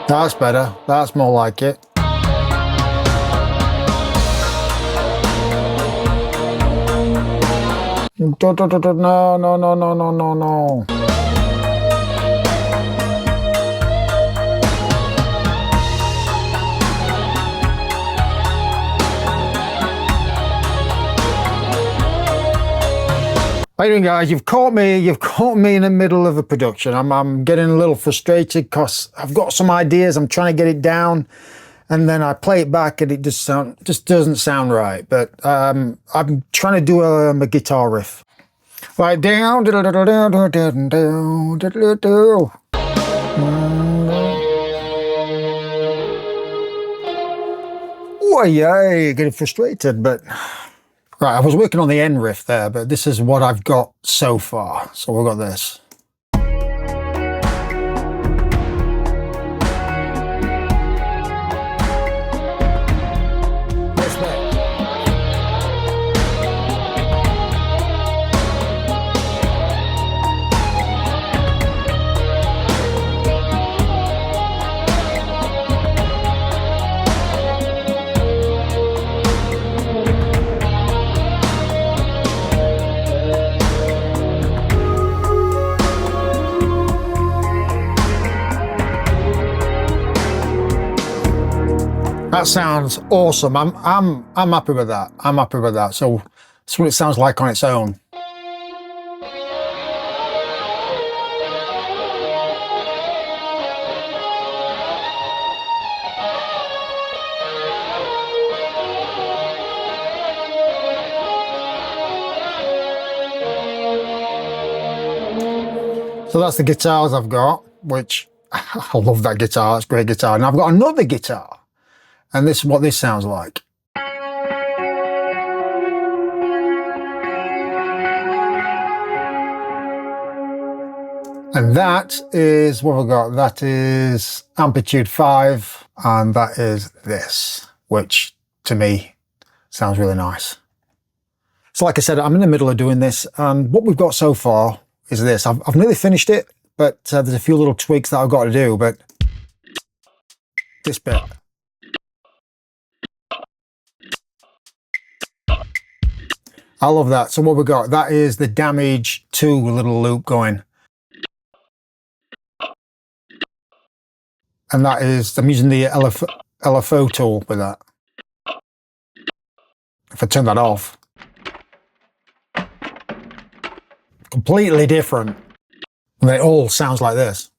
That's better. That's more like it. No, no, no, no, no, no, no. How you doing, guys? You've caught me in the middle of a production. I'm getting a little frustrated because I've got some ideas, I'm trying to get it down, and then I play it back and it just doesn't sound right. But I'm trying to do a guitar riff. Right, down, oh yeah, getting frustrated, but right, I was working on the end riff there, but this is what I've got so far. So we've got this. That sounds awesome. I'm happy with that. I'm happy with that. So that's what it sounds like on its own. So that's the guitars I've got, which I love that guitar. It's a great guitar. And I've got another guitar. And this is what this sounds like. And that is what we've got. That is amplitude 5, and that is this, which to me sounds really nice. So like I said, I'm in the middle of doing this, and what we've got so far is this. I've nearly finished it, but there's a few little tweaks that I've got to do, but this bit. I love that. So what we've got, that is the damage 2 little loop going. And that is, I'm using the LFO tool with that. If I turn that off. Completely different. And it all sounds like this.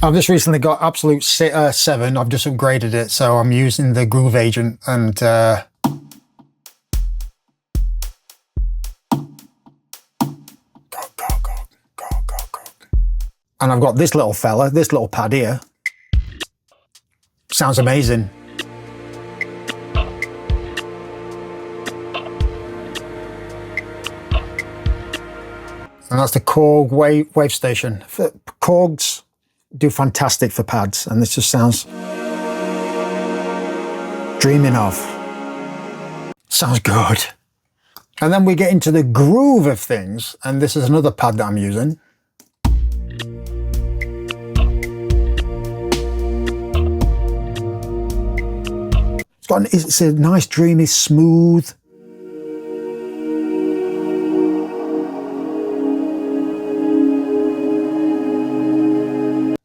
I've just recently got Absolute 7. I've just upgraded it, so I'm using the Groove Agent, and and I've got this little fella, this little pad here. Sounds amazing. And that's the Korg wave station. Korgs do fantastic for pads, and this just sounds dreaming of. Sounds good. And then we get into the groove of things, and this is another pad that I'm using. It's a nice, dreamy, smooth.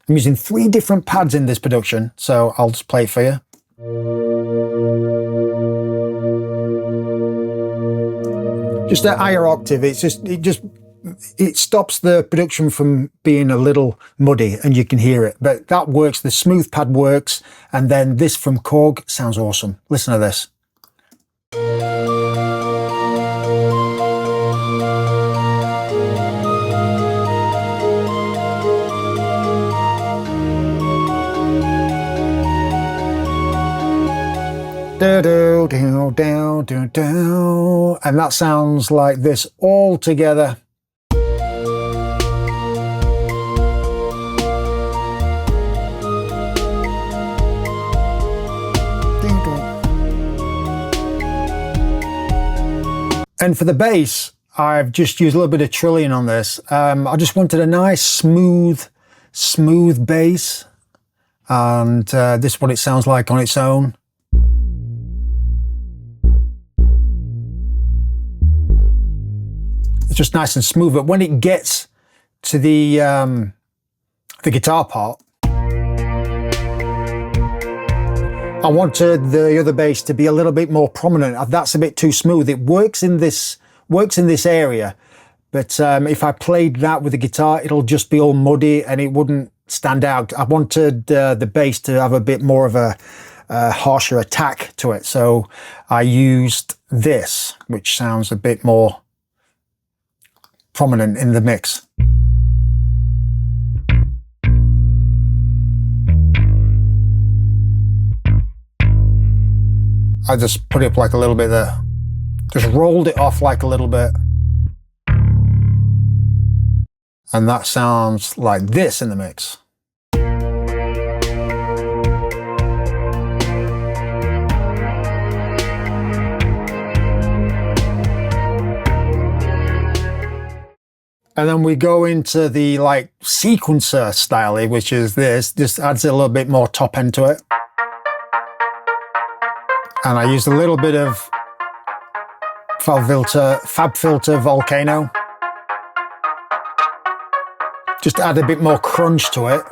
I'm using 3 different pads in this production, so I'll just play it for you. Just a higher octave. It stops the production from being a little muddy, and you can hear it. But that works. The smooth pad works, and then this from Korg sounds awesome. Listen to this. And that sounds like this all together. And for the bass, I've just used a little bit of trillion on this. I just wanted a nice smooth bass, and this is what it sounds like on its own. It's just nice and smooth, but when it gets to the guitar part, I wanted the other bass to be a little bit more prominent. That's a bit too smooth. It works in this area, but if I played that with the guitar, it'll just be all muddy and it wouldn't stand out. I wanted the bass to have a bit more of a harsher attack to it, so I used this, which sounds a bit more prominent in the mix. I just put it up like a little bit there. Just rolled it off like a little bit. And that sounds like this in the mix. And then we go into the like sequencer style, which is this. Just adds a little bit more top end to it. And I used a little bit of Fab Filter Volcano. Just to add a bit more crunch to it.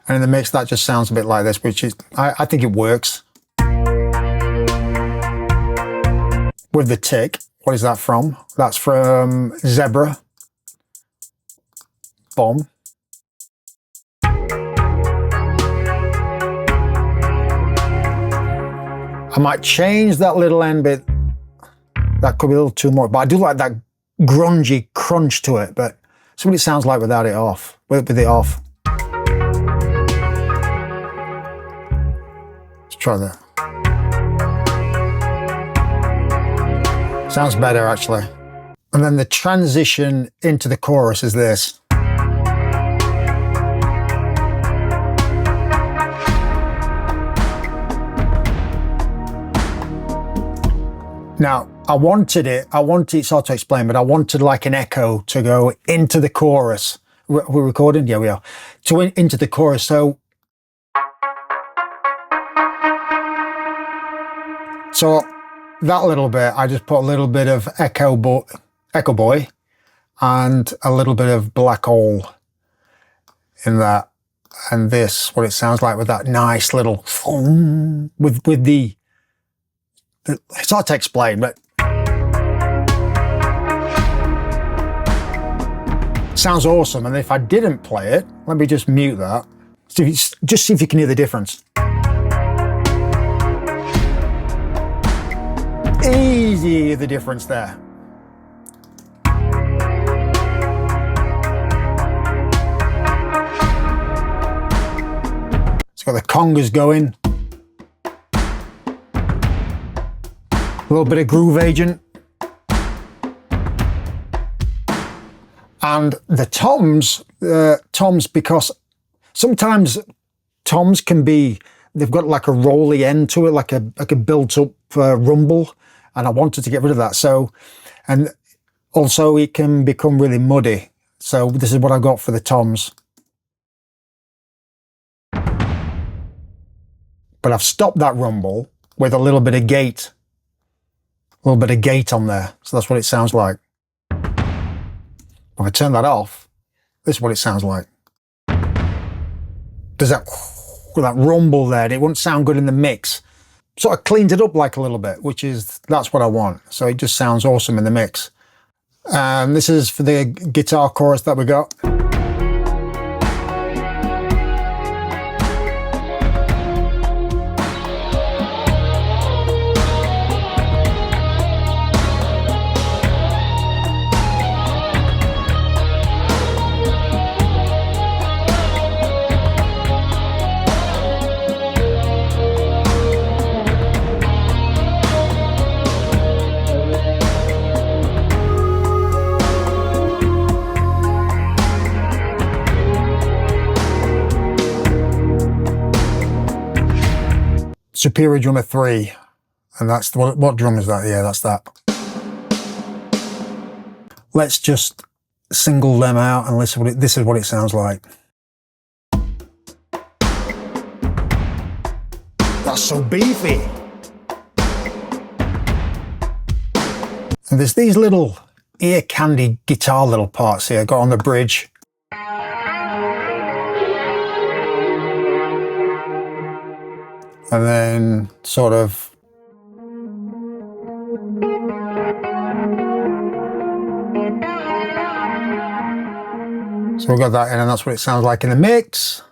And in the mix, that just sounds a bit like this, which is, I think it works. With the tick, what is that from? That's from Zebra Bomb. I might change that little end bit. That could be a little too much, but I do like that grungy crunch to it. But see what it sounds like without it off, with it off. Let's try that. Sounds better actually. And then the transition into the chorus is this. Now, I wanted it's hard to explain, but I wanted like an echo to go into the chorus. We're recording? Yeah, we are. Into the chorus, so that little bit, I just put a little bit of Echo Boy and a little bit of Black Hole in that. And this, what it sounds like with that nice little, with the, it's hard to explain, but sounds awesome. And if I didn't play it, let me just mute that. So just see if you can hear the difference. Easy, the difference there. It's got the congas going. A little bit of groove agent. And the toms, because sometimes toms can be, they've got like a rolly end to it, like a built up rumble. And I wanted to get rid of that. So, and also it can become really muddy. So this is what I got for the toms. But I've stopped that rumble with a little bit of gate. A little bit of gate on there. So that's what it sounds like. If I turn that off, this is what it sounds like. There's that rumble there, and it wouldn't sound good in the mix. Sort of cleaned it up like a little bit, that's what I want. So it just sounds awesome in the mix. And this is for the guitar chorus that we got. Superior Drummer 3, and that's what drum is that? Yeah, that's that. let's just single them out and listen what this is what it sounds like. That's so beefy. And there's these little ear candy guitar little parts here, got on the bridge. And then sort of so we've got that in, and that's what it sounds like in the mix.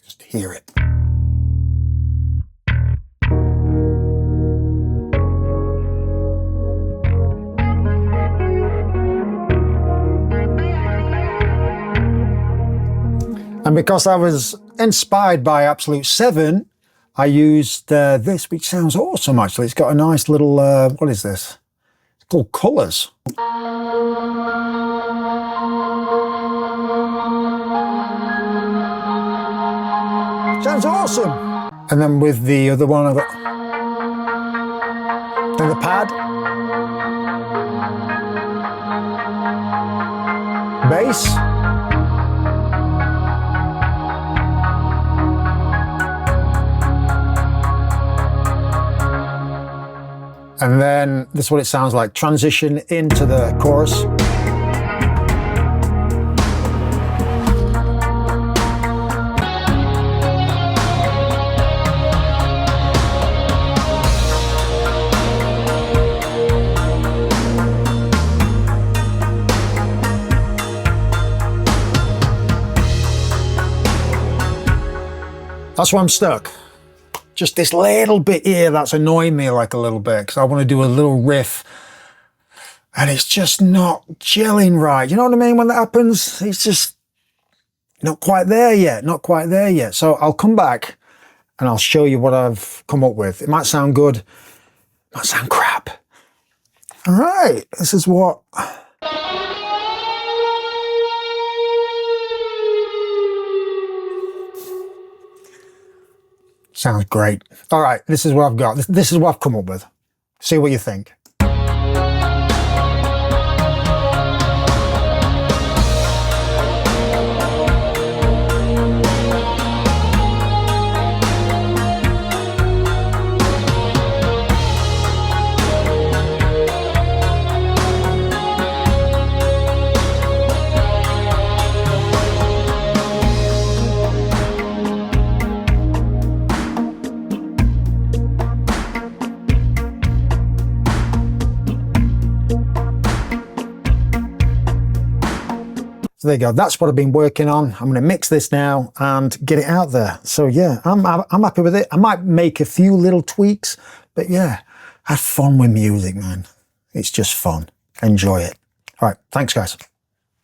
Just hear it. And because I was inspired by Absolute 7, I used this, which sounds awesome actually. It's got a nice little, what is this? It's called Colours. Sounds awesome. And then with the other one, I've got then the pad. Bass. And then this is what it sounds like. Transition into the chorus. That's why I'm stuck. Just this little bit here that's annoying me like a little bit, because I want to do a little riff and it's just not gelling right. You know what I mean? When that happens, it's just not quite there yet, not quite there yet. So I'll come back and I'll show you what I've come up with. It might sound good, it might sound crap. All right, this is what... Sounds great. All right, this is what I've got. This is what I've come up with. See what you think. So there you go, that's what I've been working on. I'm going to mix this now and get it out there. So yeah, I'm happy with it. I might make a few little tweaks, but yeah, have fun with music, man. It's just fun. Enjoy it. All right, thanks guys.